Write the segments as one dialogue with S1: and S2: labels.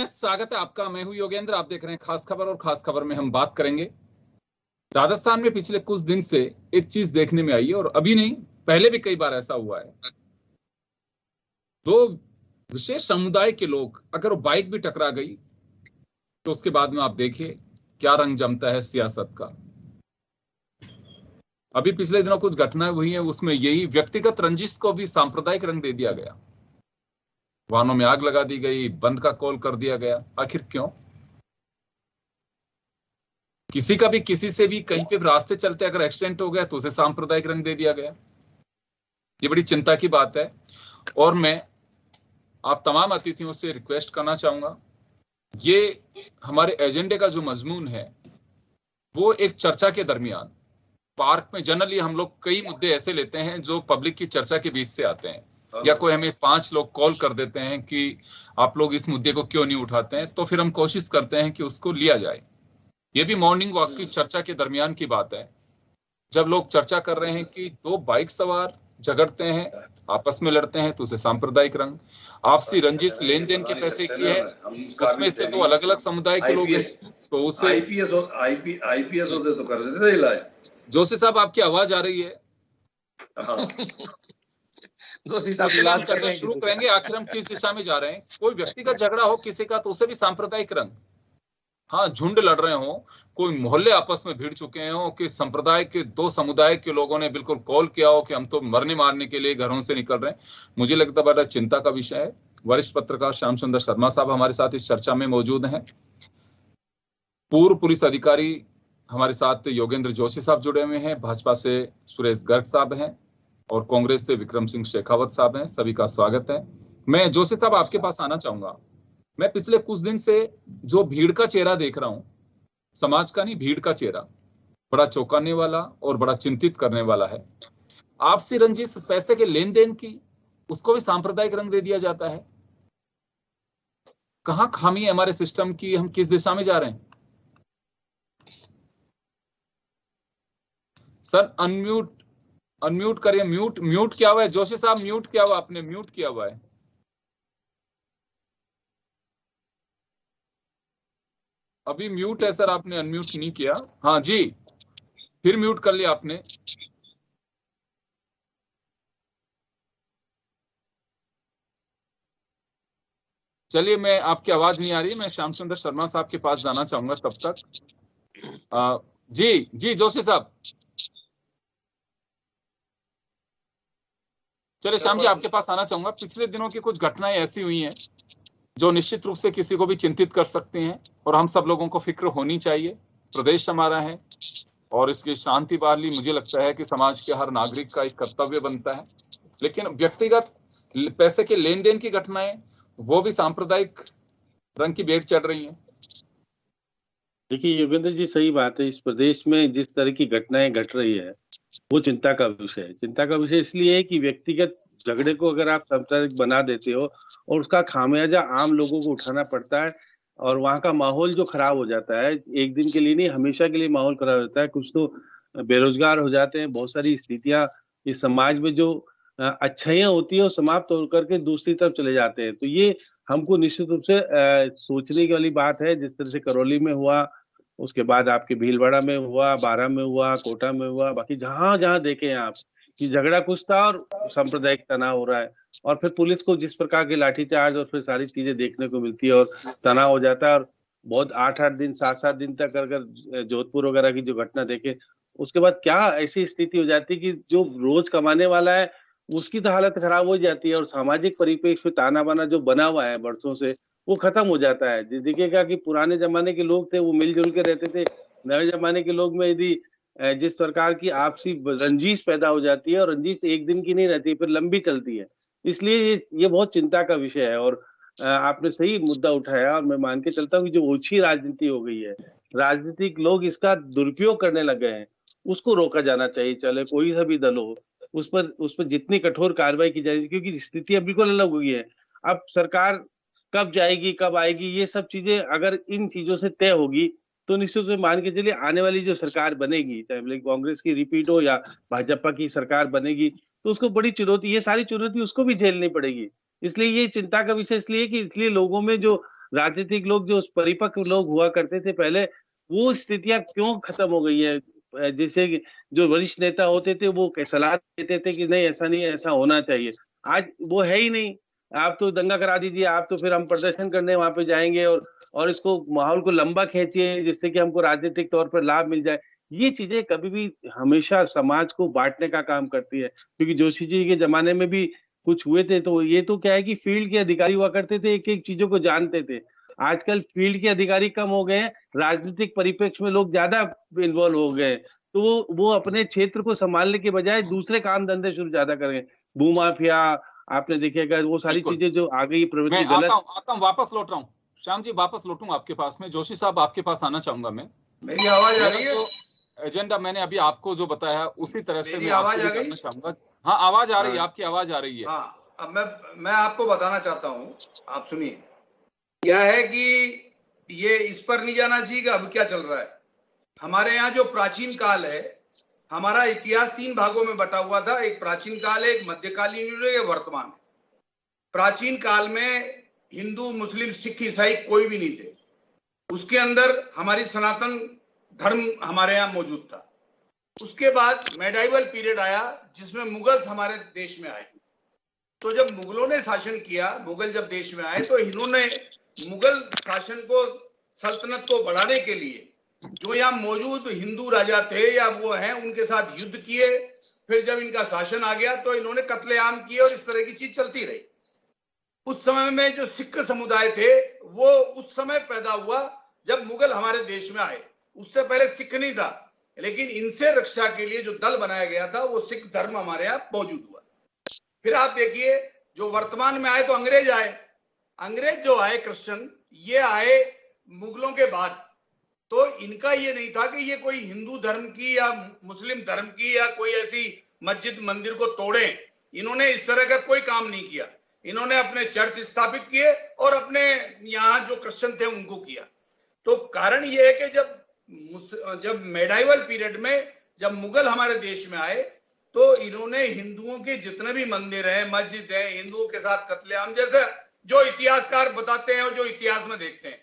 S1: स्वागत है आपका। मैं हूं योगेंद्र, आप देख रहे हैं खास खबर, और खास खबर में हम बात करेंगे राजस्थान में पिछले कुछ दिन से एक चीज देखने में आई है, और अभी नहीं पहले भी कई बार ऐसा हुआ है। दो विशेष समुदाय के लोग अगर वो बाइक भी टकरा गई तो उसके बाद में आप देखिए क्या रंग जमता है सियासत का। अभी पिछले दिनों कुछ घटनाएं हुई हैं, उसमें यही व्यक्तिगत रंजिश को भी सांप्रदायिक रंग दे दिया गया। वाहनों में आग लगा दी गई, बंद का कॉल कर दिया गया। आखिर क्यों? किसी का भी किसी से भी कहीं पे रास्ते चलते अगर एक्सीडेंट हो गया तो उसे सांप्रदायिक रंग दे दिया गया। ये बड़ी चिंता की बात है, और मैं आप तमाम अतिथियों से रिक्वेस्ट करना चाहूंगा, ये हमारे एजेंडे का जो मजमून है वो एक चर्चा के दरमियान पार्क में जनरली हम लोग कई मुद्दे ऐसे लेते हैं जो पब्लिक की चर्चा के बीच से आते हैं, या कोई हमें 5 लोग कॉल कर देते हैं कि आप लोग इस मुद्दे को क्यों नहीं उठाते हैं, तो फिर हम कोशिश करते हैं कि उसको लिया जाए। ये भी मॉर्निंग वॉक की चर्चा के दरमियान की बात है, जब लोग चर्चा कर रहे हैं कि 2 बाइक सवार झगड़ते हैं, आपस में लड़ते हैं, तो उसे सांप्रदायिक रंग। आपसी रंजिश लेन देन के पैसे की है, उसमें से 2 अलग अलग समुदाय के लोग हैं, तो उसे
S2: आईपीएस होते तो कर देते थे इलाज।
S1: जोशी साहब आपकी आवाज आ रही है। जोशी साहब इलाज चर्चा शुरू करेंगे, आखिर हम किस दिशा में जा रहे हैं। कोई व्यक्तिगत झगड़ा हो किसी का तो उसे भी सांप्रदायिक रंग। हाँ, झुंड लड़ रहे हो, कोई मोहल्ले आपस में भिड़ चुके हो कि संप्रदाय के 2 समुदाय के लोगों ने बिल्कुल कॉल किया हो कि हम तो मरने मारने के लिए घरों से निकल रहे हैं, मुझे लगता है बड़ा चिंता का विषय है। वरिष्ठ पत्रकार श्याम सुंदर शर्मा साहब हमारे साथ इस चर्चा में मौजूद हैं। पूर्व पुलिस अधिकारी हमारे साथ योगेंद्र जोशी साहब जुड़े हुए हैं, भाजपा से सुरेश गर्ग साहब हैं, और कांग्रेस से विक्रम सिंह शेखावत साहब हैं। सभी का स्वागत है। मैं जोशी साहब आपके पास आना चाहूंगा। मैं पिछले कुछ दिन से जो भीड़ का चेहरा देख रहा हूं, समाज का नहीं, भीड़ का चेहरा बड़ा चौंकाने वाला और बड़ा चिंतित करने वाला है। आपसी रंजिश, पैसे के लेन देन की, उसको भी सांप्रदायिक रंग दे दिया जाता है। कहां खामी है हमारे सिस्टम की? हम किस दिशा में जा रहे हैं? सर अनम्यूट करिए। म्यूट किया हुआ है जोशी साहब, म्यूट किया हुआ, आपने म्यूट किया हुआ है। अभी म्यूट है सर, आपने अनम्यूट नहीं किया। हाँ जी, फिर म्यूट कर लिया आपने। चलिए, मैं आपकी आवाज नहीं आ रही, मैं श्याम सुंदर शर्मा साहब के पास जाना चाहूंगा तब तक। जी जोशी साहब, चलिए श्याम जी आपके पास आना चाहूंगा। पिछले दिनों की कुछ घटनाएं ऐसी हुई हैं जो निश्चित रूप से किसी को भी चिंतित कर सकते हैं, और हम सब लोगों को फिक्र होनी चाहिए। प्रदेश हमारा है और इसकी शांति बहाली मुझे लगता है कि समाज के हर नागरिक का एक कर्तव्य बनता है। लेकिन व्यक्तिगत पैसे के लेन देन की घटनाएं, वो भी सांप्रदायिक रंग की भेंट चढ़ रही हैं।
S3: देखिए योगेंद्र जी, सही बात है। इस प्रदेश में जिस तरह की घटनाएं घट रही है वो चिंता का विषय है। चिंता का विषय इसलिए है कि व्यक्तिगत झगड़े को अगर आप सांप्रदायिक बना देते हो और उसका खामियाजा आम लोगों को उठाना पड़ता है, और वहाँ का माहौल जो खराब हो जाता है, एक दिन के लिए नहीं हमेशा के लिए माहौल खराब होता है। कुछ तो बेरोजगार हो जाते हैं, बहुत सारी स्थितियां इस समाज में जो अच्छाइयां होती है वो समाप्त होकर के दूसरी तरफ चले जाते हैं। तो ये हमको निश्चित रूप से सोचने की वाली बात है। जिस तरह से करौली में हुआ, उसके बाद आपके भीलवाड़ा में हुआ, बारां में हुआ, कोटा में हुआ, बाकी जहां जहां देखें आप कि झगड़ा कुछ था और सांप्रदायिक तनाव हो रहा है, और फिर पुलिस को जिस प्रकार के लाठीचार्ज और फिर सारी चीजें देखने को मिलती है और तनाव हो जाता है। और बहुत 8-8 दिन 7-7 दिन तक अगर जोधपुर वगैरह की जो घटना देखे, उसके बाद क्या ऐसी स्थिति हो जाती है कि जो रोज कमाने वाला है उसकी तो हालत खराब हो जाती है, और सामाजिक परिप्रेक्ष्य में ताना बाना जो बना हुआ है बरसों से वो खत्म हो जाता है। देखिएगा कि पुराने जमाने के लोग थे वो मिलजुल के रहते थे, नए जमाने के लोग में यदि जिस प्रकार की आपसी रंजिश पैदा हो जाती है, और रंजिश एक दिन की नहीं रहती, फिर लंबी चलती है। इसलिए ये बहुत चिंता का विषय है। और आपने सही मुद्दा उठाया, और मैं मान के चलता हूँ कि जो ओछी राजनीति हो गई है, राजनीतिक लोग इसका दुरुपयोग करने लग गए हैं, उसको रोका जाना चाहिए। चले कोई सा भी दल हो, उस पर जितनी कठोर कार्रवाई की जाएगी, क्योंकि स्थिति अब बिल्कुल अलग हो गई है। अब सरकार कब जाएगी कब आएगी, ये सब चीजें अगर इन चीजों से तय होगी तो निश्चित रूप से मान के चलिए आने वाली जो सरकार बनेगी, चाहे कांग्रेस की रिपीट हो या भाजपा की सरकार बनेगी, तो उसको बड़ी चुनौती, ये सारी चुनौती उसको भी झेलनी पड़ेगी। इसलिए ये चिंता का विषय इसलिए कि इसलिए लोगों में जो राजनीतिक लोग, जो परिपक्व लोग हुआ करते थे पहले, वो स्थितियां क्यों खत्म हो गई है। जैसे जो वरिष्ठ नेता होते थे वो सलाह देते थे कि नहीं ऐसा नहीं, ऐसा होना चाहिए, आज वो है ही नहीं। आप तो दंगा करा दीजिए, आप तो फिर हम प्रदर्शन करने वहां पे जाएंगे, और इसको माहौल को लंबा खींचिए जिससे कि हमको राजनीतिक तौर पर लाभ मिल जाए। ये चीजें कभी भी हमेशा समाज को बांटने का काम करती है, क्योंकि जोशी जी के जमाने में भी कुछ हुए थे, तो ये तो क्या है कि फील्ड के अधिकारी हुआ करते थे, एक एक चीजों को जानते थे। आजकल फील्ड के अधिकारी कम हो गए हैं, राजनीतिक परिप्रेक्ष्य में लोग ज्यादा इन्वॉल्व हो गए, तो वो अपने क्षेत्र को संभालने के बजाय दूसरे काम धंधे शुरू ज्यादा करें। भूमाफिया, आपने देखेगा वो सारी चीजें जो आ गई प्रवृत्ति गलत।
S1: आता हूं, वापस लौट रहा हूँ श्याम जी, वापस लौटूंगा आपके पास में। जोशी साहब आपके पास आना चाहूंगा मैं।
S2: मेरी आवाज आ रही है?
S1: एजेंडा मैंने अभी आपको जो बताया उसी तरह से मैं
S2: आवाज आ गई?
S1: चाहूंगा। हाँ आवाज आ रही है, आपकी आवाज आ रही है।
S2: हाँ, अब मैं आपको बताना चाहता हूँ, आप सुनिए। क्या है कि ये इस पर नहीं जाना चाहिए कि अब क्या चल रहा है। हमारे यहाँ जो प्राचीन काल है, हमारा इतिहास 3 भागों में बटा हुआ था। एक प्राचीन काल है, एक मध्यकालीन युग है, एक वर्तमान। प्राचीन काल में हिंदू मुस्लिम सिख ईसाई कोई भी नहीं थे, उसके अंदर हमारी सनातन धर्म हमारे यहाँ मौजूद था। उसके बाद मेडाइवल पीरियड आया जिसमें मुगल्स हमारे देश में आए। तो जब मुगलों ने शासन किया, मुगल जब देश में आए, तो इन्होंने मुगल शासन को, सल्तनत को बढ़ाने के लिए जो यहाँ मौजूद हिंदू राजा थे या वो हैं, उनके साथ युद्ध किए। फिर जब इनका शासन आ गया तो इन्होंने कत्लेआम किए और इस तरह की चीज चलती रही। उस समय में जो सिख समुदाय थे वो उस समय पैदा हुआ जब मुगल हमारे देश में आए। उससे पहले सिख नहीं था, लेकिन इनसे रक्षा के लिए जो दल बनाया गया था वो सिख धर्म हमारे यहाँ मौजूद हुआ। फिर आप देखिए जो वर्तमान में आए तो अंग्रेज आए। अंग्रेज जो आए क्रिश्चियन, ये आए मुगलों के बाद। तो इनका ये नहीं था कि ये कोई हिंदू धर्म की या मुस्लिम धर्म की या कोई ऐसी मस्जिद मंदिर को तोड़े। इन्होंने इस तरह का कोई काम नहीं किया। इन्होंने अपने चर्च स्थापित किए और अपने यहाँ जो क्रिश्चियन थे उनको किया। तो कारण ये है कि जब मेडाइवल पीरियड में जब मुगल हमारे देश में आए तो इन्होंने हिंदुओं के जितने भी मंदिर हैं, मस्जिद हैं, हिंदुओं के साथ कत्लेआम, जैसे जो इतिहासकार बताते हैं और जो इतिहास में देखते हैं,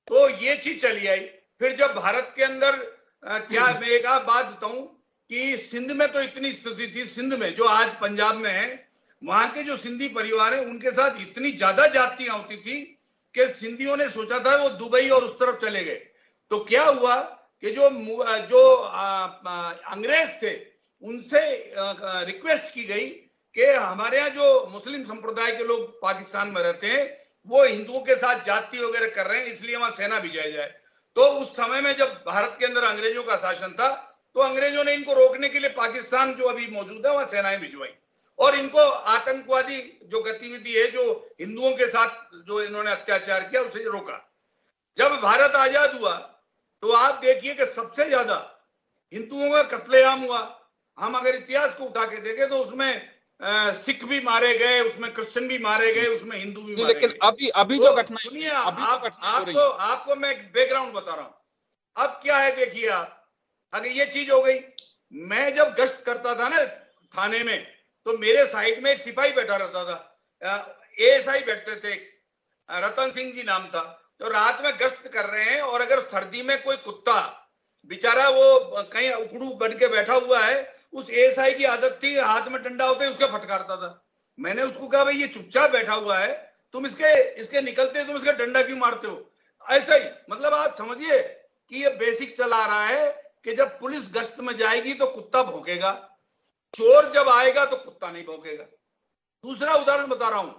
S2: तो ये चीज चली आई। फिर जब भारत के अंदर क्या, मैं एक बात बताऊं कि सिंध में तो इतनी स्थिति थी, सिंध में जो आज पंजाब में है, वहां के जो सिंधी परिवार है उनके साथ इतनी ज्यादा जातियां होती थी कि सिंधियों ने सोचा था वो दुबई और उस तरफ चले गए। तो क्या हुआ कि जो अंग्रेज थे उनसे रिक्वेस्ट की गई कि हमारे यहाँ जो मुस्लिम संप्रदाय के लोग पाकिस्तान में रहते हैं वो हिंदुओं के साथ जाति वगैरह कर रहे हैं, इसलिए वहां सेना भिजाई जाए। तो उस समय में जब भारत के अंदर अंग्रेजों का शासन था तो अंग्रेजों ने इनको रोकने के लिए पाकिस्तान जो अभी मौजूद है वहां सेनाएं भिजवाई और इनको आतंकवादी जो गतिविधि है, जो हिंदुओं के साथ जो इन्होंने अत्याचार किया, उसे रोका। जब भारत आजाद हुआ तो आप देखिए कि सबसे ज्यादा हिंदुओं का कत्लेआम हुआ। हम अगर इतिहास को उठा के देखें तो उसमें सिख भी मारे गए, उसमें क्रिश्चियन भी मारे गए, उसमें हिंदू भी मारे
S1: लेकिन
S2: गए।
S1: अभी जो घटना
S2: सुनिए, आपको मैं बैकग्राउंड बता रहा हूं। अब क्या है देखिए आप, अगर ये चीज हो गई, मैं जब गश्त करता था ना थाने में तो मेरे साइड में एक सिपाही बैठा रहता था, एएसआई बैठते थे, रतन सिंह जी नाम था। तो रात में गश्त कर रहे हैं और अगर सर्दी में कोई कुत्ता बेचारा वो कहीं उखड़ू बन के बैठा हुआ है उस एएसआई की आदत थी, हाथ में डंडा होते उसके फटकारता था। मैंने उसको कहा भाई ये चुपचाप बैठा हुआ है, तुम इसके निकलते तुम इसका डंडा क्यों मारते हो? ऐसा ही, मतलब आप समझिए कि ये बेसिक चला रहा है कि जब पुलिस गश्त में जाएगी तो कुत्ता भौंकेगा, चोर जब आएगा तो कुत्ता नहीं भौंकेगा। दूसरा उदाहरण बता रहा हूं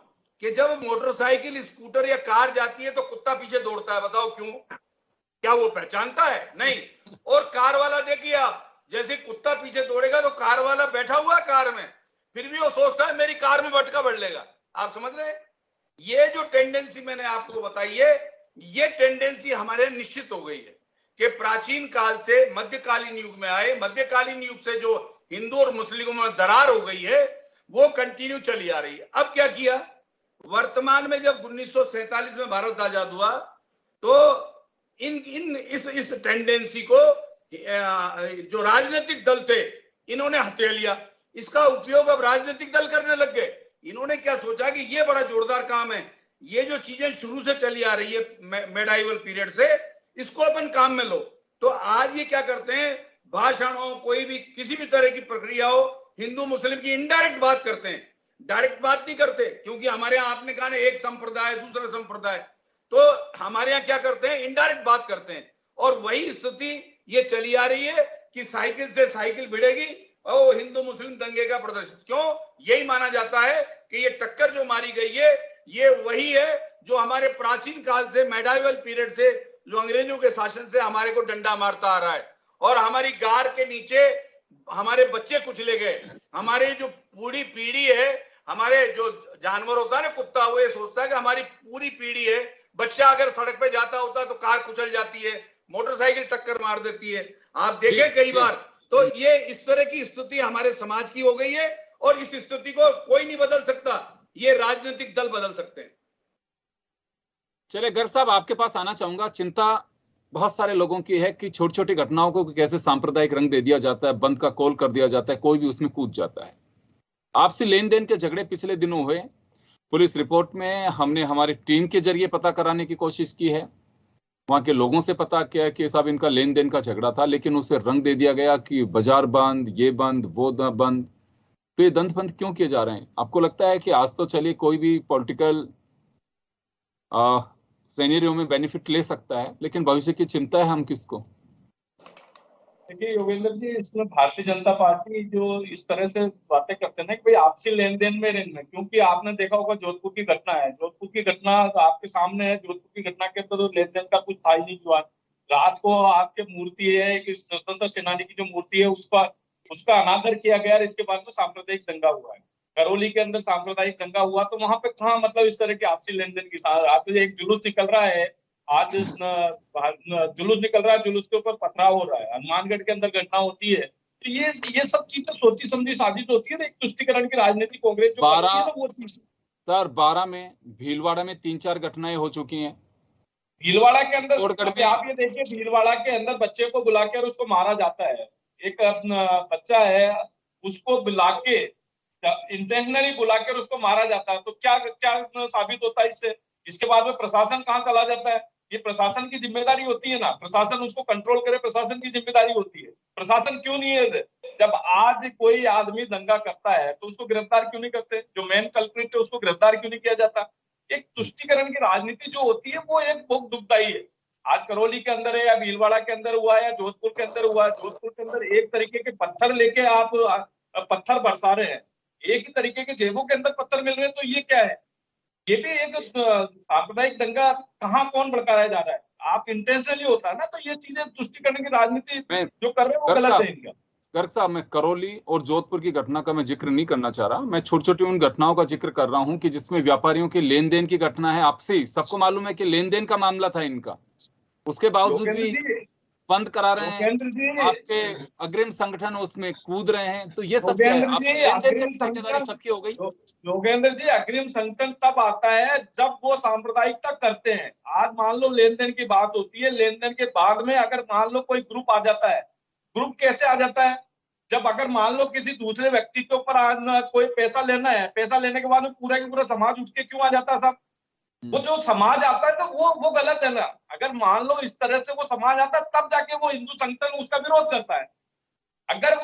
S2: कि जब मोटरसाइकिल, स्कूटर या कार जाती है तो कुत्ता पीछे दौड़ता है, बताओ क्यों? क्या वो पहचानता है? नहीं। और कार वाला देखिए आप, जैसे कुत्ता पीछे दौड़ेगा तो कार वाला बैठा हुआ कार में, फिर भी वो सोचता है मेरी कार में भटका बढ़ लेगा। आप समझ रहे हैं? ये जो टेंडेंसी मैंने आपको बताई है, ये टेंडेंसी हमारे निश्चित हो गई है कि प्राचीन काल से मध्यकालीन युग में आए, मध्यकालीन युग से जो हिंदू और मुस्लिमों में दरार हो गई है वो कंटिन्यू चली आ रही है। अब क्या किया, वर्तमान में जब 1947 में भारत आजाद हुआ तो इस टेंडेंसी को जो राजनीतिक दल थे इन्होंने हथिया लिया। इसका उपयोग अब राजनीतिक दल करने लग गए। इन्होंने क्या सोचा कि ये बड़ा जोरदार काम है, ये जो चीजें शुरू से चली आ रही है मेडाइवल पीरियड से, इसको अपन काम में लो। तो आज ये क्या करते हैं, भाषण हो, कोई भी किसी भी तरह की प्रक्रिया हो, हिंदू मुस्लिम की इनडायरेक्ट बात करते हैं, डायरेक्ट बात नहीं करते। क्योंकि हमारे यहाँ आपने कहा ना एक संप्रदाय दूसरा संप्रदाय, तो हमारे यहाँ क्या करते हैं, इनडायरेक्ट बात करते हैं। और वही स्थिति ये चली आ रही है कि साइकिल से साइकिल भिड़ेगी और हिंदू मुस्लिम दंगे का प्रदर्शन। क्यों? यही माना जाता है कि ये टक्कर जो मारी गई है ये वही है जो हमारे प्राचीन काल से, मेडाइवल पीरियड से, जो अंग्रेजों के शासन से हमारे को डंडा मारता आ रहा है। और हमारी गार के नीचे हमारे बच्चे कुचले गए। हमारे जो पूरी पीढ़ी है, हमारे जो जानवर होता है ना कुत्ता, वो ये सोचता है कि हमारी पूरी पीढ़ी है। बच्चा अगर सड़क पे जाता होता है तो कार कुचल जाती है, मोटरसाइकिल टक्कर मार देती है। आप देखें कई बार। तो ये इस तरह की स्थिति हमारे समाज की हो गई है और इस स्थिति को कोई नहीं बदल सकता, ये राजनीतिक दल बदल सकते हैं।
S1: चले गर्ग साहब, आपके पास आना चाहूंगा। चिंता बहुत सारे लोगों की है कि छोटी छोटी घटनाओं को कैसे सांप्रदायिक रंग दे दिया जाता है, बंद का कॉल कर दिया जाता है, कोई भी उसमें कूद जाता है। आपसी लेन देन के झगड़े पिछले दिनों हुए, पुलिस रिपोर्ट में हमने हमारी टीम के जरिए पता कराने की कोशिश की है, वहां के लोगों से पता किया कि साहब इनका लेन देन का झगड़ा था, लेकिन उसे रंग दे दिया गया कि बाजार बंद, ये बंद, वो बंद। तो ये दंत बंद क्यों किए जा रहे हैं? आपको लगता है कि आज तो चलिए कोई भी पॉलिटिकल सिनेरियो में बेनिफिट ले सकता है, लेकिन भविष्य की चिंता है हम किसको?
S4: देखिए योगेंद्र जी, इसमें भारतीय जनता पार्टी जो इस तरह से बातें करते हैं ना कि भाई आपसी लेन देन में रहना, क्योंकि आपने देखा होगा जोधपुर की घटना है, जोधपुर की घटना आपके सामने है। जोधपुर की घटना के अंदर तो लेन देन का कुछ था ही नहीं हुआ। रात को आपके मूर्ति है, एक स्वतंत्र सेनानी की जो मूर्ति है उसका अनादर किया गया। इसके बाद में सांप्रदायिक दंगा हुआ है, करौली के अंदर सांप्रदायिक दंगा हुआ। तो वहां पे कहाँ मतलब इस तरह की आपसी लेन देन की आप एक जुलूस निकल रहा है, आज जुलूस निकल रहा है, जुलूस के ऊपर पथराव हो रहा है, हनुमानगढ़ के अंदर घटना होती है। तो ये सब चीजें सोची समझी साजिश होती है। एक तुष्टिकरण की राजनीति कांग्रेस जो करती है ना वो
S1: सर 12 में भीलवाड़ा में 3-4 घटनाएं हो चुकी हैं।
S4: भीलवाड़ा के अंदर आप ये देखिए, भीलवाड़ा के अंदर बच्चे को बुलाकर उसको मारा जाता है। एक बच्चा है उसको बुला के, इंटेंशनली बुलाकर उसको मारा जाता है। तो क्या साबित होता है इससे? इसके बाद में प्रशासन कहाँ चला जाता है? ये प्रशासन की जिम्मेदारी होती है ना, प्रशासन उसको कंट्रोल करे, प्रशासन की जिम्मेदारी होती है। प्रशासन क्यों नहीं है? जब आज कोई आदमी दंगा करता है तो उसको गिरफ्तार क्यों नहीं करते? जो मेन कल्प्रिट है उसको गिरफ्तार क्यों नहीं किया जाता? एक तुष्टिकरण की राजनीति जो होती है वो एक बहुत दुखदायी है। आज करौली के अंदर है या भीलवाड़ा के अंदर हुआ या जोधपुर के अंदर हुआ। जोधपुर के अंदर एक तरीके के पत्थर लेके आप पत्थर बरसा रहे हैं, एक ही तरीके के जेबों के अंदर पत्थर मिल रहे हैं। तो ये क्या है? ये भी एक सांप्रदायिक दंगा कहाँ कौन भड़काया जा रहा है? आप इंटेंशनली होता है ना। तो ये चीजें तुष्टिकरण की राजनीति जो कर रहे हैं वो गलत है इनका।
S1: गर्ग साहब, मैं करौली और जोधपुर की घटना का मैं जिक्र नहीं करना चाह रहा। मैं छोटी छोटी उन घटनाओं का जिक्र कर रहा हूं कि जिसमें व्यापारियों के लेन देन की घटना है। आपसे सबको मालूम है कि लेन देन का मामला था इनका, उसके बावजूद भी बंद करा रहे हैं। आपके अग्रिम संगठन उसमें कूद रहे हैं। तो ये सब सबकी हो गई।
S4: योगेंद्र जी, अग्रिम संगठन तब आता है जब वो सांप्रदायिकता करते हैं। आज मान लो लेन देन की बात होती है, लेन देन के बाद में अगर मान लो कोई ग्रुप आ जाता है। ग्रुप कैसे आ जाता है? जब अगर मान लो किसी दूसरे व्यक्ति के ऊपर कोई पैसा लेना है, पैसा लेने के बाद में पूरा का पूरा समाज उठ के क्यों आ जाता है साहब? वो जो समाज आता है तो वो गलत है ना। अगर मान लो इस तरह से वो समाज आता है तब जाके वो हिंदू संगठन उसका विरोध करता है। अगर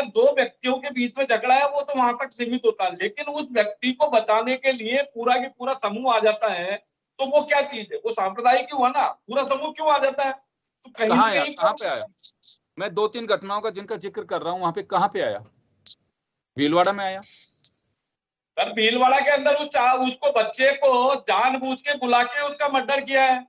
S4: दो व्यक्तियों के बीच में झगड़ा है वो तो वहां तक सीमित होता है, लेकिन उस व्यक्ति को बचाने के लिए पूरा की पूरा समूह आ जाता है, तो वो क्या चीज है? वो सांप्रदायिक क्यों है ना, पूरा समूह क्यों आ जाता है? तो
S1: कहाँ पे आया? मैं 2-3 घटनाओं का जिनका जिक्र कर रहा हूँ, वहां पे कहाँ पे आया? भीलवाड़ा में आया।
S4: सर भीलवाड़ा के अंदर उसको बच्चे को जानबूझ के बुला के उसका मर्डर किया है।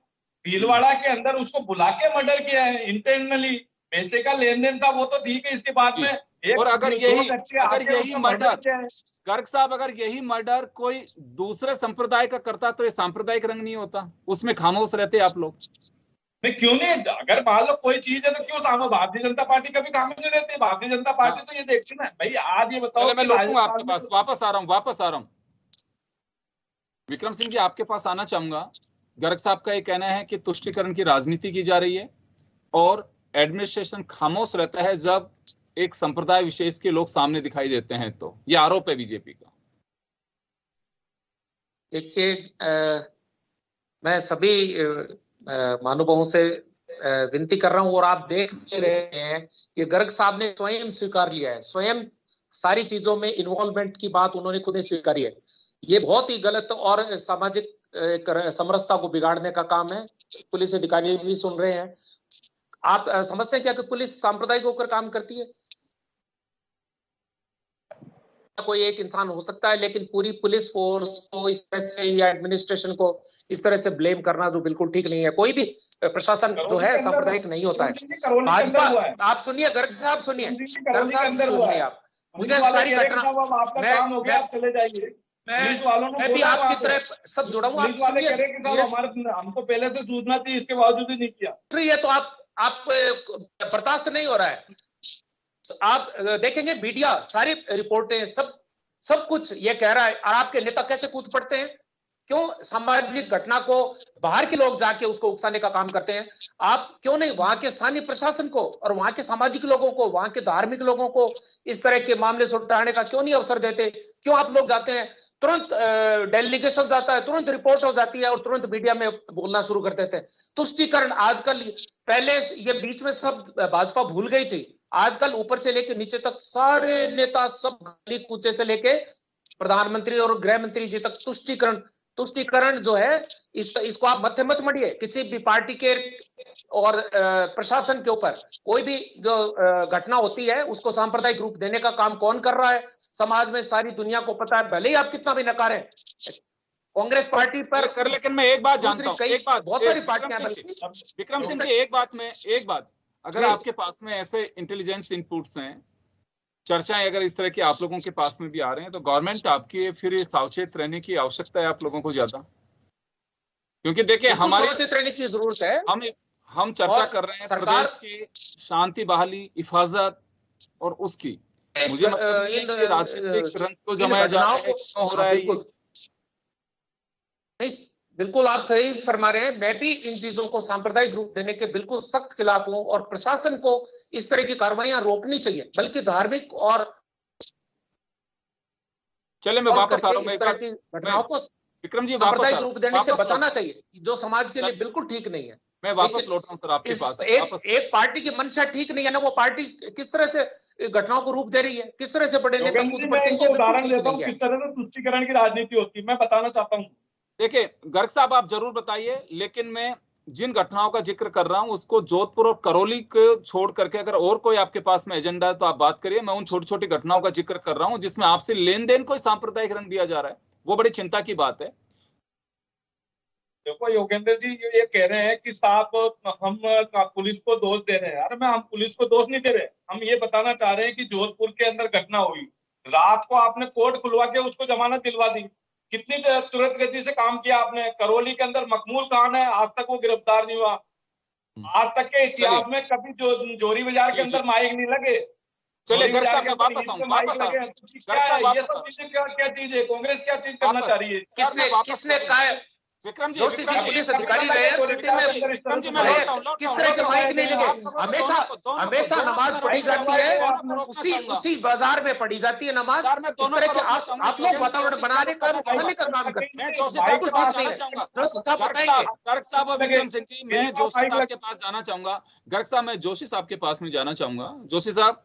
S4: भीलवाड़ा के अंदर उसको बुला के मर्डर किया है इंटेंशनली। पैसे का लेन देन था वो तो ठीक है, इसके बाद में
S1: और अगर यही मर्डर गर्ग साहब, अगर यही मर्डर कोई दूसरे संप्रदाय का करता तो ये सांप्रदायिक रंग नहीं होता, उसमें खामोश रहते आप लोग।
S4: क्यों नहीं? अगर मान लो कोई चीज है तो क्यों सामने भारतीय जनता पार्टी कभी खामोश नहीं रहती? भारतीय जनता पार्टी तो ये देखती ना भाई। आज ये बताओ,
S1: मैं लौटूंगा आपके पास, वापस आ रहा हूँ। विक्रम सिंह जी आपके पास आना चाहूंगा। गर्ग साहब का ये कहना है कि तुष्टीकरण की राजनीति की जा रही है और एडमिनिस्ट्रेशन खामोश रहता है जब एक संप्रदाय विशेष के लोग सामने दिखाई देते हैं, तो ये आरोप है बीजेपी का।
S5: देखिए, मैं सभी महानुभावों से विनती कर रहा हूं और आप देख रहे हैं कि गर्ग साहब ने स्वयं स्वीकार लिया है, स्वयं सारी चीजों में इन्वॉल्वमेंट की बात उन्होंने खुद स्वीकारी है। ये बहुत ही गलत और सामाजिक समरसता को बिगाड़ने का काम है। पुलिस अधिकारी भी सुन रहे हैं। आप समझते हैं क्या कि पुलिस सांप्रदायिक होकर काम करती है? कोई एक इंसान हो सकता है, लेकिन पूरी पुलिस फोर्स को इस तरह से या एडमिनिस्ट्रेशन को इस तरह से ब्लेम करना जो बिल्कुल ठीक नहीं है। कोई भी प्रशासन जो है सांप्रदायिक नहीं होता है। भाजपा, आप सुनिए गर्ग साहब, सुनिए गर्ग साहब, सुनिए आप। मुझे सारी घटना, मैं भी आपकी तरह सब जुड़ा हूँ।
S4: हमको पहले से सूचना थी, इसके बावजूद भी नहीं किया।
S5: ये तो आप बर्दाश्त नहीं हो रहा है। आप देखेंगे मीडिया सारी रिपोर्टें सब कुछ ये कह रहा है, और आपके नेता कैसे कूद पड़ते हैं? क्यों सामाजिक घटना को बाहर के लोग जाके उसको उकसाने का काम करते हैं? आप क्यों नहीं वहां के स्थानीय प्रशासन को और वहां के सामाजिक लोगों को, वहां के धार्मिक लोगों को इस तरह के मामले से उठाने का क्यों नहीं अवसर देते? क्यों आप लोग जाते हैं, तुरंत डेलीगेशन जाता है, तुरंत रिपोर्ट हो जाती है और तुरंत मीडिया में बोलना शुरू कर देते हैं? तुष्टीकरण आजकल, पहले ये बीच में सब भाजपा भूल गई थी, आजकल ऊपर से लेके नीचे तक सारे नेता, सब गली कूचे से लेके प्रधानमंत्री और गृह मंत्री जी तक तुष्टीकरण जो है, इसको आप मत्थे मत मड़िए किसी भी पार्टी के और प्रशासन के ऊपर। कोई भी जो घटना होती है उसको सांप्रदायिक रूप देने का काम कौन कर रहा है समाज में? सारी दुनिया को पता है, भले ही आप कितना भी नकारें कांग्रेस पार्टी पर
S1: कर। लेकिन मैं एक बात जानता हूं, एक बात,
S5: बहुत सारी पार्टियां,
S1: विक्रम सिंह जी एक बात, अगर आपके पास में ऐसे इंटेलिजेंस इनपुट्स हैं, चर्चाएं अगर इस तरह की आप लोगों के पास में भी आ रहे हैं, तो गवर्नमेंट आपकी फिर सावचेत रहने की आवश्यकता है आप लोगों को ज्यादा। क्योंकि देखिए हमारे
S5: सावचेत रहने की जरूरत है।
S1: हम चर्चा कर रहे हैं प्रदेश की शांति बहाली, हिफाजत और उसकी, मुझे राजनीतिक रंग को जमाया जा रहा है, क्यों हो रहा है ये?
S5: नहीं, बिल्कुल आप सही फरमा रहे हैं। मैं भी इन चीजों को सांप्रदायिक रूप देने के बिल्कुल सख्त खिलाफ हूं और प्रशासन को इस तरह की कार्रवाइयां रोकनी चाहिए, बल्कि धार्मिक और
S1: चले मैं वापस आ रहा हूं,
S5: घटनाओं को
S1: विक्रम जी
S5: सांप्रदायिक रूप देने से बचाना चाहिए, जो समाज के लिए बिल्कुल ठीक नहीं है।
S1: मैं वापस लौट रहा हूं सर आपके पास।
S5: एक पार्टी की मंशा ठीक नहीं है ना, वो पार्टी किस तरह से घटनाओं को रूप दे रही है, किस तरह से बड़े नेता
S4: उदाहरण देता हूं किस तरह से तुष्टीकरण की राजनीति होती है, मैं बताना चाहता हूँ।
S1: देखिए गर्ग साहब आप जरूर बताइए, लेकिन मैं जिन घटनाओं का जिक्र कर रहा हूं उसको जोधपुर और करौली को छोड़ करके अगर और कोई आपके पास में एजेंडा है तो आप बात करिए। मैं उन छोटी छोटी घटनाओं का जिक्र कर रहा हूं जिसमें आपसे लेन देन को सांप्रदायिक रंग दिया जा रहा है, वो बड़ी चिंता की बात है।
S4: देखो योगेंद्र जी ये कह रहे हैं कि साहब हम पुलिस को दोष दे रहे हैं। अरे हम पुलिस को दोष नहीं दे रहे, हम ये बताना चाह रहे हैं कि जोधपुर के अंदर घटना हुई, रात को आपने कोर्ट खुलवा के उसको जमानत दिलवा दी, कितनी तुरंत गति से काम किया आपने। करौली के अंदर मकबूल खान है, आज तक वो गिरफ्तार नहीं हुआ। आज तक के इतिहास में कभी जोरी बाजार के अंदर माइक नहीं लगे।
S1: चलिए गर्ग साहब मैं वापस आऊं।
S4: ये सब चीजें क्या चीज है? कांग्रेस क्या चीज करना चाह रही है?
S5: किसने कहा?
S1: विक्रम जी
S5: पुलिस अधिकारी रहे हैं सिटी में, किस तरह के माइक नहीं लगे? हमेशा नमाज पढ़ी जाती है, उसी बाजार में पढ़ी जाती है नमाज। इस तरह के आप लोग वातावरण बनाने का काम करते हैं।
S1: गर्ग साहब और विक्रम सिंह जी, मैं जोशी साहब के पास जाना चाहूंगा। गर्ग साहब मैं जोशी साहब के पास में जाना चाहूंगा। जोशी साहब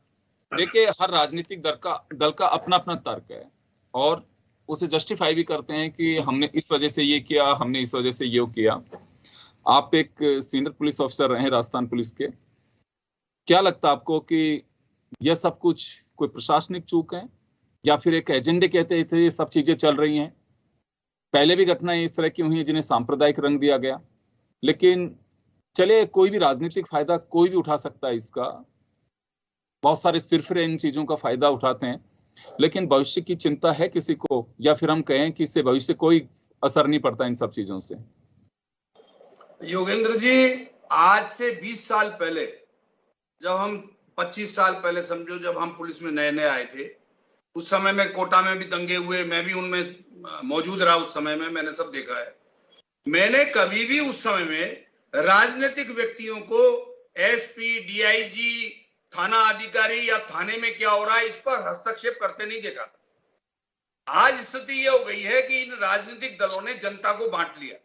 S1: देखिए, हर राजनीतिक दल का अपना अपना तर्क है और उसे जस्टिफाई भी करते हैं कि हमने इस वजह से ये किया, हमने इस वजह से ये किया। आप एक सीनियर पुलिस ऑफिसर रहे राजस्थान पुलिस के, क्या लगता है आपको कि यह सब कुछ कोई प्रशासनिक चूक है या फिर एक एजेंडे कहते थे ये सब चीजें चल रही हैं? पहले भी घटनाएं इस तरह की हुई हैं जिन्हें सांप्रदायिक रंग दिया गया, लेकिन चले कोई भी राजनीतिक फायदा कोई भी उठा सकता है इसका, बहुत सारे सिरफिरे इन चीजों का फायदा उठाते हैं, लेकिन भविष्य की चिंता है किसी को, या फिर हम कहें कि इससे भविष्य कोई असर नहीं पड़ता इन सब चीजों से?
S2: योगेंद्र जी, आज से 20 साल पहले, जब हम 25 साल पहले समझो, जब हम पुलिस में नए नए आए थे, उस समय में कोटा में भी दंगे हुए, मैं भी उनमें मौजूद रहा, उस समय में मैंने सब देखा है। मैंने कभी भी उस समय में राजनीतिक व्यक्तियों को एसपी, डीआईजी, थाना अधिकारी या थाने में क्या हो रहा है इस पर हस्तक्षेप करते नहीं देखा था। आज स्थिति यह हो गई है कि इन राजनीतिक दलों ने जनता को बांट लिया।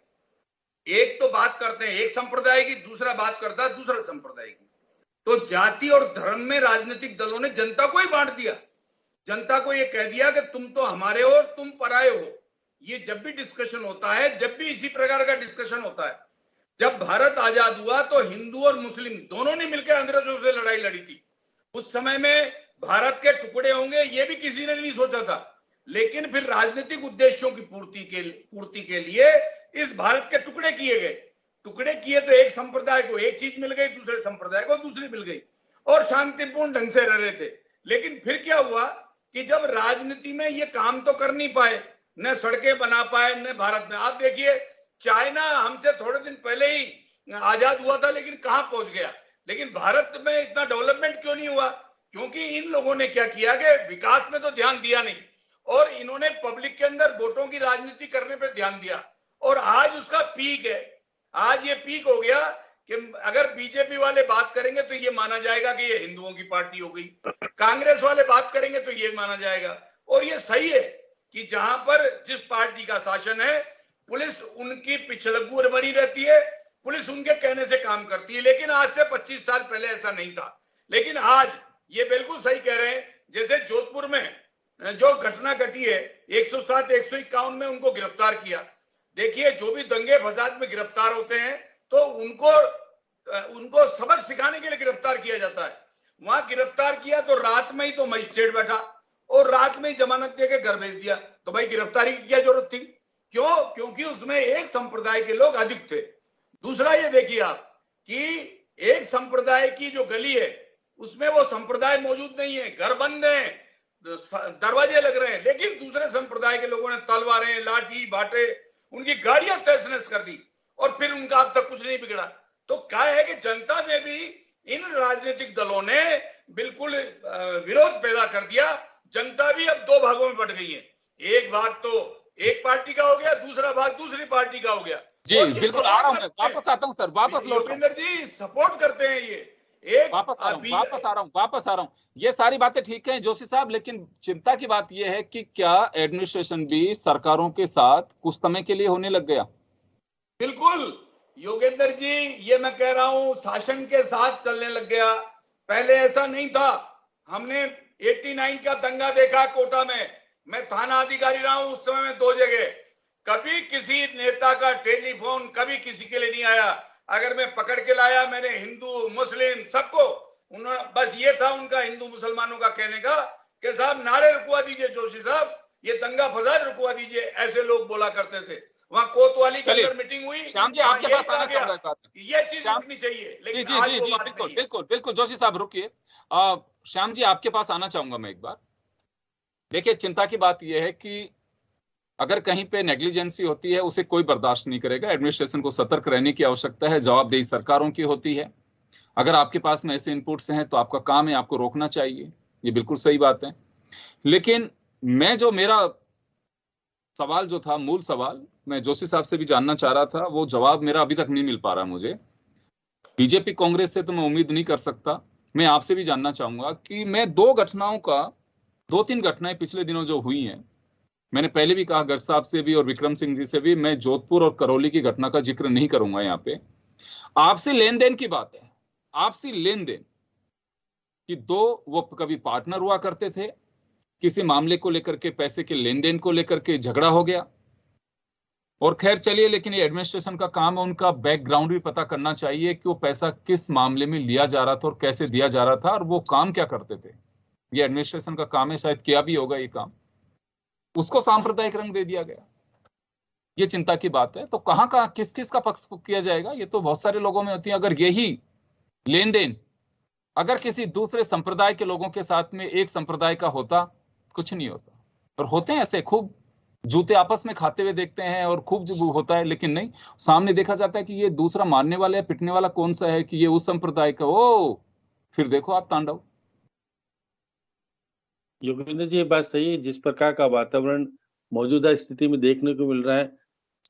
S2: एक तो बात करते हैं एक संप्रदाय की, दूसरा बात करता है दूसरा संप्रदाय की। तो जाति और धर्म में राजनीतिक दलों ने जनता को ही बांट दिया। जनता को यह कह दिया कि तुम तो हमारे हो, तुम पराये हो। ये जब भी डिस्कशन होता है, जब भी इसी प्रकार का डिस्कशन होता है, जब भारत आजाद हुआ तो हिंदू और मुस्लिम दोनों ने मिलकर अंग्रेजों से लड़ाई लड़ी थी। उस समय में भारत के टुकड़े होंगे ये भी किसी ने नहीं सोचा था, लेकिन फिर राजनीतिक उद्देश्यों की पूर्ति के लिए इस भारत के टुकड़े किए गए। टुकड़े किए तो एक संप्रदाय को एक चीज मिल गई, दूसरे संप्रदाय को दूसरी मिल गई और शांतिपूर्ण ढंग से रह रहे थे। लेकिन फिर क्या हुआ कि जब राजनीति में ये काम तो कर नहीं पाए, न सड़कें बना पाए, न भारत में। आप देखिए, चाइना हमसे थोड़े दिन पहले ही आजाद हुआ था, लेकिन कहां पहुंच गया। लेकिन भारत में इतना डेवलपमेंट क्यों नहीं हुआ? क्योंकि इन लोगों ने क्या किया कि विकास में तो ध्यान दिया नहीं और इन्होंने पब्लिक के अंदर वोटों की राजनीति करने पर ध्यान दिया। और आज उसका पीक है। आज ये पीक हो गया कि अगर बीजेपी वाले बात करेंगे तो ये माना जाएगा कि ये हिंदुओं की पार्टी हो गई, कांग्रेस वाले बात करेंगे तो ये माना जाएगा। और ये सही है कि जहां पर जिस पार्टी का शासन है, पुलिस उनकी पिछलग्गू बनी रहती है, पुलिस उनके कहने से काम करती है। लेकिन आज से 25 साल पहले ऐसा नहीं था। लेकिन आज ये बिल्कुल सही कह रहे हैं, जैसे जोधपुर में जो घटना घटी है, 107, 151 में उनको गिरफ्तार किया। देखिए, जो भी दंगे फसाद में गिरफ्तार होते हैं तो उनको सबक सिखाने के लिए गिरफ्तार किया जाता है। वहां गिरफ्तार किया तो रात में ही तो मजिस्ट्रेट बैठा और रात में ही जमानत देके घर भेज दिया। तो भाई गिरफ्तारी की क्या जरूरत थी? क्यों? क्योंकि उसमें एक संप्रदाय के लोग अधिक थे। दूसरा ये देखिए आप कि एक संप्रदाय की जो गली है उसमें वो संप्रदाय मौजूद नहीं है, घर बंद हैं, दरवाजे लग रहे हैं, लेकिन दूसरे संप्रदाय के लोगों ने तलवारें, लाठी, बाटे, उनकी गाड़ियां तहस नहस कर दी और फिर उनका अब तक कुछ नहीं बिगड़ा। तो क्या है कि जनता में भी इन राजनीतिक दलों ने बिल्कुल विरोध पैदा कर दिया। जनता भी अब दो भागों में बट गई है। एक भाग तो एक पार्टी का हो गया, दूसरा भाग दूसरी पार्टी का हो गया।
S1: जी बिल्कुल, आ रहा हूं मैं, वापस आता हूं सर, वापस लौट।
S2: योगेंद्र जी सपोर्ट करते हैं ये एक,
S1: वापस आ रहा हूं। ये सारी बातें ठीक है जोशी साहब, लेकिन चिंता की बात यह है कि क्या एडमिनिस्ट्रेशन भी सरकारों के साथ कुछ समय के लिए होने लग गया?
S2: बिल्कुल योगेंद्र जी, ये मैं कह रहा हूं, शासन के साथ चलने लग गया। पहले ऐसा नहीं था। हमने 89 का दंगा देखा कोटा में, मैं थाना अधिकारी रहा हूं उस समय में 2 जगह। कभी किसी नेता का टेलीफोन कभी किसी के लिए नहीं आया। अगर मैं पकड़ के लाया, मैंने हिंदू मुस्लिम सबको, उन्होंने बस ये था उनका हिंदू मुसलमानों का कहने का कि साहब नारे रुकवा दीजिए, जोशी साहब ये दंगा फसाद रुकवा दीजिए, ऐसे लोग बोला करते थे। वहां कोतवाली के अंदर मीटिंग हुई।
S1: श्याम जी आपके पास आना चाहूंगा,
S2: ये चीज रुकनी चाहिए। लेकिन
S1: जी बिल्कुल जोशी साहब रुकिए। श्याम जी आपके पास आना चाहूंगा मैं एक बार। देखिए, चिंता की बात यह है कि अगर कहीं पे नेग्लिजेंसी होती है उसे कोई बर्दाश्त नहीं करेगा। एडमिनिस्ट्रेशन को सतर्क रहने की आवश्यकता है, जवाबदेही सरकारों की होती है। अगर आपके पास में ऐसे इनपुट्स हैं तो आपका काम है आपको रोकना चाहिए, ये बिल्कुल सही बात है। लेकिन मेरा सवाल जो था, मूल सवाल मैं जोशी साहब से भी जानना चाह रहा था, वो जवाब मेरा अभी तक नहीं मिल पा रहा मुझे। बीजेपी कांग्रेस से तो मैं उम्मीद नहीं कर सकता। मैं आपसे भी जानना चाहूंगा कि मैं 2-3 घटनाएं पिछले दिनों जो हुई हैं, मैंने पहले भी कहा गर्ग साहब से भी और विक्रम सिंह जी से भी, मैं जोधपुर और करौली की घटना का जिक्र नहीं करूंगा यहाँ पे। आपसी लेन देन की बात है, आपसी लेन देन। कि दो वो कभी पार्टनर हुआ करते थे, किसी मामले को लेकर के, पैसे के लेन देन को लेकर के झगड़ा हो गया। और खैर चलिए, लेकिन ये एडमिनिस्ट्रेशन का काम है, उनका बैकग्राउंड भी पता करना चाहिए कि वो पैसा किस मामले में लिया जा रहा था और कैसे दिया जा रहा था और वो काम क्या करते थे। ये एडमिनिस्ट्रेशन का काम है, शायद किया भी होगा ये काम। उसको सांप्रदायिक रंग दे दिया गया, ये चिंता की बात है। तो कहाँ कहाँ किस किस का पक्ष किया जाएगा, ये तो बहुत सारे लोगों में होती है। अगर यही लेन देन अगर किसी दूसरे संप्रदाय के लोगों के साथ में एक संप्रदाय का होता, कुछ नहीं होता। पर होते हैं ऐसे, खूब जूते आपस में खाते हुए देखते हैं और खूब जो होता है, लेकिन नहीं, सामने देखा जाता है कि ये दूसरा मारने वाला या पिटने वाला कौन सा है, कि ये उस संप्रदाय का, ओ फिर देखो आप तांडव।
S3: योगेंद्र जी, ये बात सही है। जिस प्रकार का वातावरण मौजूदा स्थिति में देखने को मिल रहा है,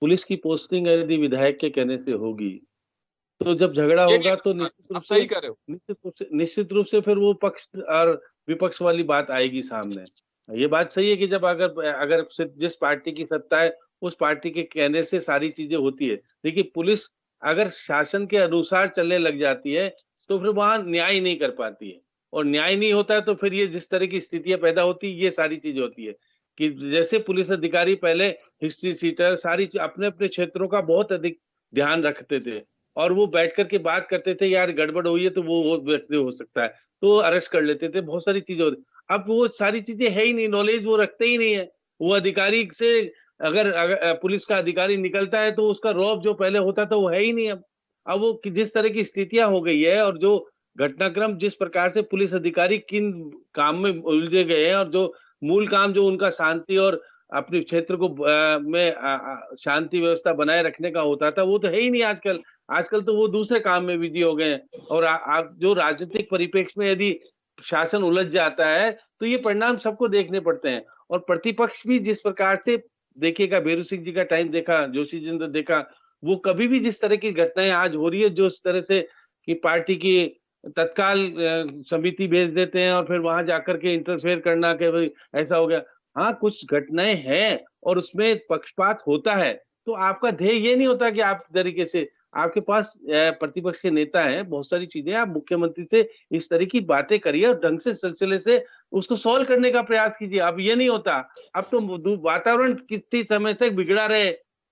S3: पुलिस की पोस्टिंग यदि विधायक के कहने से होगी, तो जब झगड़ा होगा तो निश्चित रूप से फिर वो पक्ष और विपक्ष वाली बात आएगी सामने। ये बात सही है कि जब अगर जिस पार्टी की सत्ता है उस पार्टी के कहने से सारी चीजें होती है। देखिए, पुलिस अगर शासन के अनुसार चलने लग जाती है तो फिर वहां न्याय नहीं कर पाती है, और न्याय नहीं होता है तो फिर ये जिस तरह की स्थितियां पैदा होती है, ये सारी चीजें होती है कि जैसे पुलिस अधिकारी पहले हिस्ट्री सीटर सारी अपने अपने क्षेत्रों का बहुत अधिक ध्यान रखते थे और वो बैठ करके बात करते थे, यार गड़बड़ हुई है तो वो व्यक्ति हो सकता है, तो अरेस्ट कर लेते थे, बहुत सारी चीजें होती। अब वो सारी चीजें है ही नहीं, नॉलेज वो रखते ही नहीं है। वो अधिकारी से अगर पुलिस का अधिकारी निकलता है तो उसका रौब जो पहले होता था वो है ही नहीं। अब वो जिस तरह की स्थितियां हो गई है और जो घटनाक्रम जिस प्रकार से पुलिस अधिकारी किन काम में उलझे गए हैं, और जो मूल काम जो उनका शांति और अपने क्षेत्र को में शांति व्यवस्था बनाए रखने का होता था, वो तो है ही नहीं आजकल। आजकल तो वो दूसरे काम में बिजी हो गए हैं। और जो राजनीतिक परिप्रेक्ष्य में यदि शासन उलझ जाता है तो ये परिणाम सबको देखने पड़ते हैं। और प्रतिपक्ष भी जिस प्रकार से देखिएगा, बेरू सिंह जी का टाइम देखा, जोशी जी ने देखा, वो कभी भी जिस तरह की घटनाएं आज हो रही है, जो इस तरह से कि पार्टी की तत्काल समिति भेज देते हैं और फिर वहां जाकर के इंटरफेयर करना कि भाई ऐसा हो गया। हाँ, कुछ घटनाएं हैं और उसमें पक्षपात होता है, तो आपका ध्येय ये नहीं होता कि आप तरीके से, आपके पास प्रतिपक्ष के नेता हैं, बहुत सारी चीजें, आप मुख्यमंत्री से इस तरह की बातें करिए और ढंग से सिलसिले से उसको सॉल्व करने का प्रयास कीजिए। अब ये नहीं होता। अब तो वातावरण कितनी समय तक बिगड़ा रहे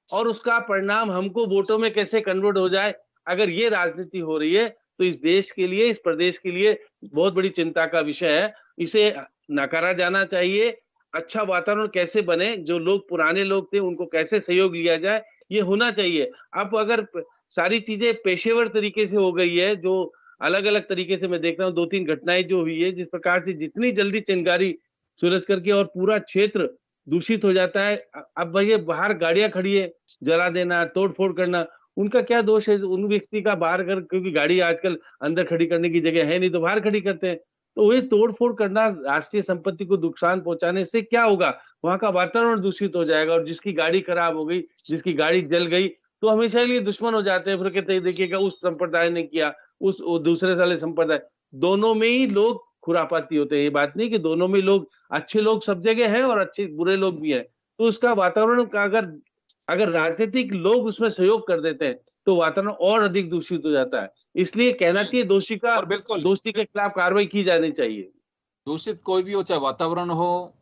S3: और उसका परिणाम हमको वोटों में कैसे कन्वर्ट हो जाए, अगर ये राजनीति हो रही है तो इस देश के लिए, इस प्रदेश के लिए बहुत बड़ी चिंता का विषय है। इसे नकारा जाना चाहिए। अच्छा वातावरण कैसे बने, जो लोग पुराने लोग थे उनको कैसे सहयोग लिया जाए, ये होना चाहिए। अब अगर सारी चीजें पेशेवर तरीके से हो गई है, जो अलग अलग तरीके से मैं देख रहा हूँ, 2-3 घटनाएं जो हुई है, जिस प्रकार से जितनी जल्दी चिंगारी सुलझ करके और पूरा क्षेत्र दूषित हो जाता है। अब भैया बाहर गाड़ियां खड़ी है, जला देना, तोड़फोड़ करना, उनका क्या दोष है? उन व्यक्ति का बाहर कर, क्योंकि गाड़ी आजकल अंदर खड़ी करने की जगह है नहीं तो बाहर खड़ी करते हैं, तो वही तोड़फोड़ करना राष्ट्रीय संपत्ति को नुकसान पहुंचाने से क्या होगा? वहां का वातावरण दूषित हो जाएगा। और जिसकी गाड़ी खराब हो गई, जिसकी गाड़ी जल गई, तो हमेशा के लिए दुश्मन हो जाते हैं। फिर कहते हैं देखिएगा उस संप्रदाय ने किया, उस दूसरे वाले संप्रदाय, दोनों में ही लोग खुरापाती होते हैं। ये बात नहीं कि दोनों में लोग, अच्छे लोग सब जगह हैं और अच्छे बुरे लोग भी हैं। तो उसका वातावरण का अगर राजनीतिक लोग उसमें सहयोग कर देते हैं तो वातावरण और अधिक दूषित हो जाता है। इसलिए कहना चाहिए दोषी के खिलाफ कार्रवाई की जानी चाहिए।
S1: दूषित कोई भी हो, चाहे वातावरण हो,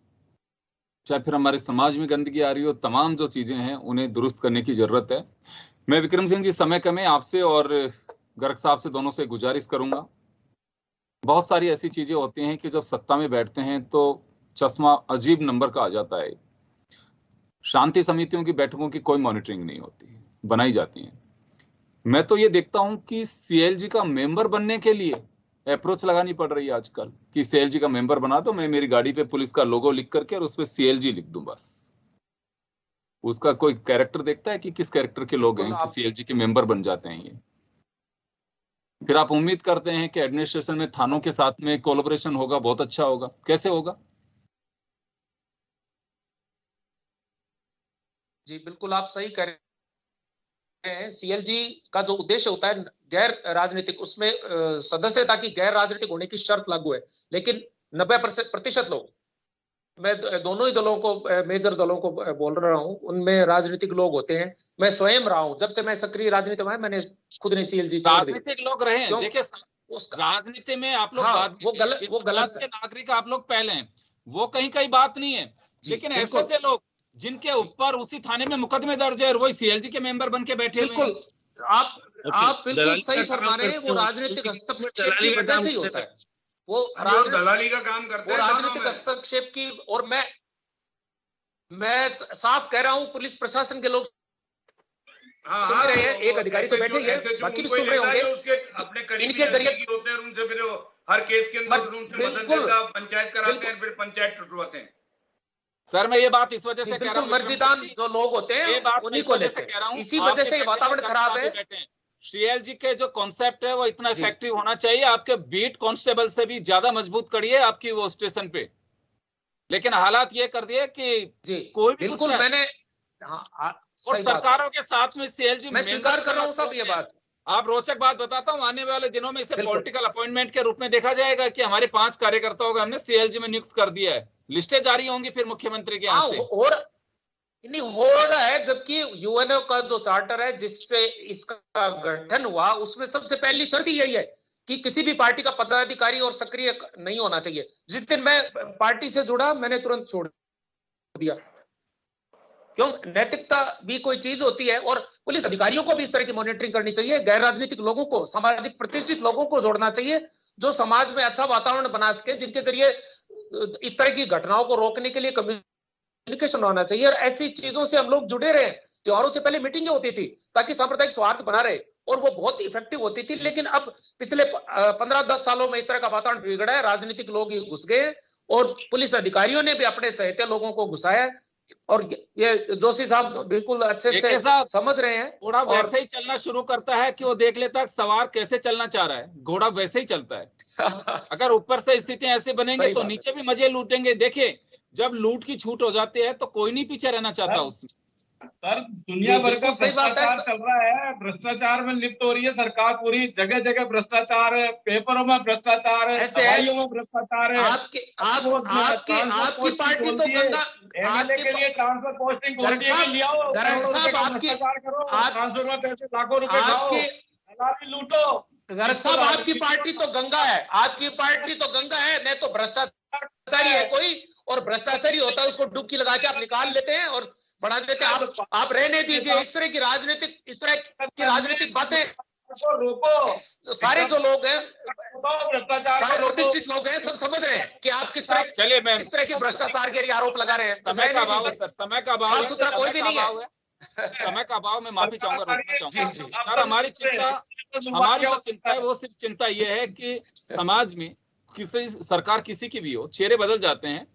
S1: चाहे फिर हमारे समाज में गंदगी आ रही हो, तमाम जो चीजें हैं उन्हें दुरुस्त करने की जरूरत है। मैं विक्रम सिंह जी, समय कम है, आपसे और गर्ग साहब से दोनों से गुजारिश करूंगा, बहुत सारी ऐसी चीजें होती हैं कि जब सत्ता में बैठते हैं तो चश्मा अजीब नंबर का आ जाता है। शांति समितियों की बैठकों की कोई मॉनिटरिंग नहीं होती, बनाई जाती हैं। मैं तो ये देखता हूं कि सीएलजी का मेंबर बनने के लिए अप्रोच लगानी पड़ रही है आजकल कि सीएलजी का मेंबर बना दो, मैं मेरी गाड़ी पे पुलिस का लोगो लिख करके और उस पे सीएलजी लिख दूं बस। उसका कोई कैरेक्टर देखता है कि किस कैरेक्टर के लोग हैं कि सीएलजी के मेंबर बन जाते हैं ये। फिर आप उम्मीद करते हैं कि एडमिनिस्ट्रेशन में थानों के साथ में कोलैबोरेशन होगा, बहुत अच्छा होगा। कैसे होगा?
S5: जी बिल्कुल, आप सही कह रहे हैं। सीएलजी का जो उद्देश्य होता है गैर राजनीतिक, उसमें सदस्यता की गैर राजनीतिक होने की शर्त लागू है। लेकिन 90% लोग, मैं दोनों ही दलों को, मेजर दलों को बोल रहा हूं, उनमें राजनीतिक लोग होते हैं। मैं स्वयं रहा हूं, जब से मैं सक्रिय राजनीति में, मैंने खुद ने सीएलजी
S1: राजनीतिक लोग रहे हैं। देखिए राजनीति में आप लोग
S5: हाँ,
S1: बाद में,
S5: वो गलत
S1: के नागरिक आप लोग पहले हैं, वो कहीं बात नहीं है। लेकिन ऐसे लोग जिनके ऊपर उसी थाने में मुकदमे दर्ज है और वही सीएलजी के मेंबर बन के बैठे हुए हैं।
S5: बिल्कुल आप बिल्कुल सही फरमा रहे हैं। वो राजनीतिक हस्तक्षेप की वजह से ही होता है, वो
S2: दलाली का काम करते हैं,
S5: राजनीतिक हस्तक्षेप की। और मैं साफ कह रहा हूं, पुलिस प्रशासन के लोग सुन रहे हैं, एक अधिकारी तो बैठे हैं, बाकी भी सुन रहे होंगे। इनके जरिए
S2: होते हैं, उनसे फिर हर केस के अंदर उनसे मदद लेकर पंचायत कराते हैं, फिर पंचायत टुटवाते हैं।
S1: सर मैं ये बात इस वजह से कह रहा हूँ,
S5: मर्जीदान जो लोग होते हैं उन्हीं को लेते हैं, इसी वजह से वातावरण खराब है।
S1: सीएलजी के जो कॉन्सेप्ट है वो इतना इफेक्टिव होना चाहिए, आपके बीट कांस्टेबल से भी ज्यादा मजबूत करिए आपकी वो स्टेशन पे। लेकिन हालात ये कर दिए कि कोई भी
S5: बिल्कुल, मैंने
S1: और सरकारों के साथ में सीएलजी,
S5: मैं स्वीकार कर रहा हूँ सब ये बात।
S1: आप रोचक बात बताता हूँ, आने वाले दिनों में इसे पॉलिटिकल अपॉइंटमेंट के रूप में देखा जाएगा कि हमारे 5 कार्यकर्ताओं को हमने सीएलजी में नियुक्त कर दिया है, लिस्टें जारी होंगी फिर मुख्यमंत्री के यहाँ से।
S5: और नहीं हो रहा है, जबकि यूएनओ का जो चार्टर है जिससे इसका गठन हुआ, उसमें सबसे पहली शर्त यही है कि किसी भी पार्टी का पदाधिकारी और सक्रिय नहीं होना चाहिए। जिस दिन मैं पार्टी से जुड़ा मैंने तुरंत छोड़ दिया। क्यों? नैतिकता भी कोई चीज होती है, और पुलिस अधिकारियों को भी इस तरह की मॉनिटरिंग करनी चाहिए। गैर राजनीतिक लोगों को, सामाजिक प्रतिष्ठित लोगों को जोड़ना चाहिए जो समाज में अच्छा वातावरण बना सके, जिनके जरिए इस तरह की घटनाओं को रोकने के लिए कम्युनिकेशन होना चाहिए। और ऐसी चीजों से हम लोग जुड़े रहे। त्योहारों से पहले मीटिंगें होती थी ताकि सांप्रदायिक सौहार्द बना रहे, और वो बहुत इफेक्टिव होती थी। लेकिन अब पिछले 15-10 सालों में इस तरह का वातावरण बिगड़ा है, राजनीतिक लोग ही घुस गए और पुलिस अधिकारियों ने भी अपने चहेते लोगों को घुसाया। और ये जोशी साहब बिल्कुल अच्छे से समझ रहे हैं।
S1: घोड़ा वैसे ही चलना शुरू करता है कि वो देख लेता है सवार कैसे चलना चाह रहा है, घोड़ा वैसे ही चलता है। अगर ऊपर से स्थितियां ऐसे बनेंगे तो नीचे भी मजे लूटेंगे। देखिए, जब लूट की छूट हो जाती है तो कोई नहीं पीछे रहना चाहता उसमें।
S4: सर, दुनिया भर का भ्रष्टाचार चल रहा है, भ्रष्टाचार में लिप्त हो रही है सरकार पूरी। जगह जगह भ्रष्टाचार है, पेपरों में भ्रष्टाचार है, सफाइयों में भ्रष्टाचार है।
S5: आपकी पार्टी तो गंगा,
S4: एमएलए के लिए ट्रांसफर पोस्टिंग लिया हो, ट्रांसफर में पैसे लाखों रुपए लूटो।
S5: घर साहब, आपकी पार्टी तो गंगा है, आपकी पार्टी तो गंगा है। नहीं तो भ्रष्टाचारी है कोई, और भ्रष्टाचारी होता है उसको डुबकी लगा के आप निकाल लेते हैं और बढ़ा देते हैं। आप रहने दीजिए इस तरह की राजनीतिक बातें रोको। सारे जो लोग हैं, सारे प्रतिष्ठित लोग हैं, सब समझ रहे हैं कि आप किस तरह के भ्रष्टाचार के आरोप लगा रहे हैं।
S1: समय का अभाव है सर, समय का अभाव है,
S5: सुथरा कोई भी नहीं है।
S1: समय का अभाव में माफी चाहूंगा, रोकना चाहूंगा। सर, हमारी जो चिंता है वो सिर्फ चिंता ये है कि समाज में किसी सरकार किसी की भी हो, चेहरे बदल जाते हैं,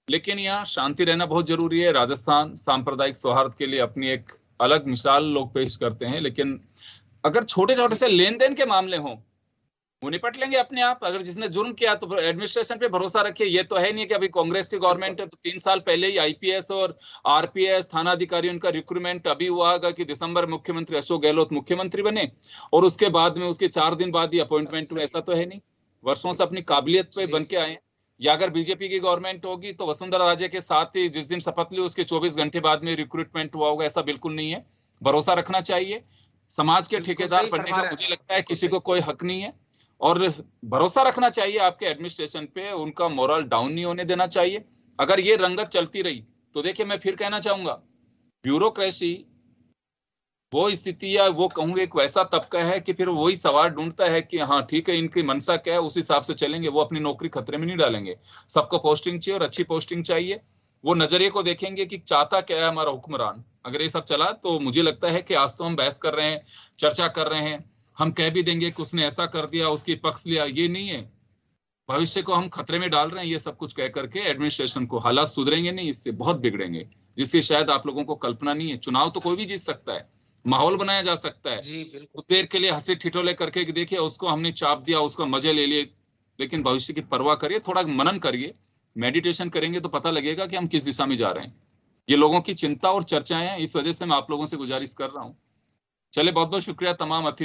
S1: लेकिन यहाँ शांति रहना बहुत जरूरी है। राजस्थान सांप्रदायिक सौहार्द के लिए अपनी एक अलग मिसाल लोग पेश करते हैं, लेकिन अगर छोटे छोटे से लेन देन के मामले हों वो निपट लेंगे अपने आप। अगर जिसने जुर्म किया तो एडमिनिस्ट्रेशन पे भरोसा रखिए। ये तो है नहीं कि अभी कांग्रेस की गवर्नमेंट है तो 3 साल पहले ही आईपीएस और आरपीएस थाना अधिकारी उनका रिक्रूटमेंट अभी हुआ होगा कि दिसंबर मुख्यमंत्री अशोक गहलोत मुख्यमंत्री बने और उसके बाद में उसके 4 दिन बाद ही अपॉइंटमेंट हुआ। ऐसा तो है नहीं, वर्षों से अपनी काबिलियत पे बन के आए। या अगर बीजेपी की गवर्नमेंट होगी तो वसुंधरा राजे के साथ ही जिस दिन शपथ ली उसके 24 घंटे बाद में रिक्रूटमेंट हुआ होगा। ऐसा बिल्कुल नहीं है। भरोसा रखना चाहिए। समाज के ठेकेदार बनने का मुझे लगता है किसी को कोई हक नहीं है, और भरोसा रखना चाहिए आपके एडमिनिस्ट्रेशन पे। उनका मोरल डाउन नहीं होने देना चाहिए। अगर ये रंगत चलती रही तो देखिए, मैं फिर कहना चाहूंगा, ब्यूरोक्रेसी वो स्थिति या वो कहूंगे एक वैसा तबका है कि फिर वही सवाल ढूंढता है कि हाँ ठीक है, इनकी मनसा क्या है, उस हिसाब से चलेंगे। वो अपनी नौकरी खतरे में नहीं डालेंगे। सबको पोस्टिंग चाहिए और अच्छी पोस्टिंग चाहिए। वो नजरिए को देखेंगे कि चाहता क्या है हमारा हुक्मरान। अगर ये सब चला तो मुझे लगता है कि आज तो हम बहस कर रहे हैं, चर्चा कर रहे हैं, हम कह भी देंगे कि उसने ऐसा कर दिया, उसकी पक्ष लिया, ये नहीं है। भविष्य को हम खतरे में डाल रहे हैं ये सब कुछ कह करके। एडमिनिस्ट्रेशन को हालात सुधरेंगे नहीं, इससे बहुत बिगड़ेंगे, जिसकी शायद आप लोगों को कल्पना नहीं है। चुनाव तो कोई भी जीत सकता है, माहौल बनाया जा सकता है उस देर के लिए हंसी ठिठोले करके कि देखिए उसको हमने चाप दिया, उसको मजे ले लिए। लेकिन भविष्य की परवाह करिए, थोड़ा मनन करिए, मेडिटेशन करेंगे तो पता लगेगा कि हम किस दिशा में जा रहे हैं। ये लोगों की चिंता और चर्चाएं हैं, इस वजह से मैं आप लोगों से गुजारिश कर रहा हूं। चले, बहुत बहुत शुक्रिया तमाम अतिथि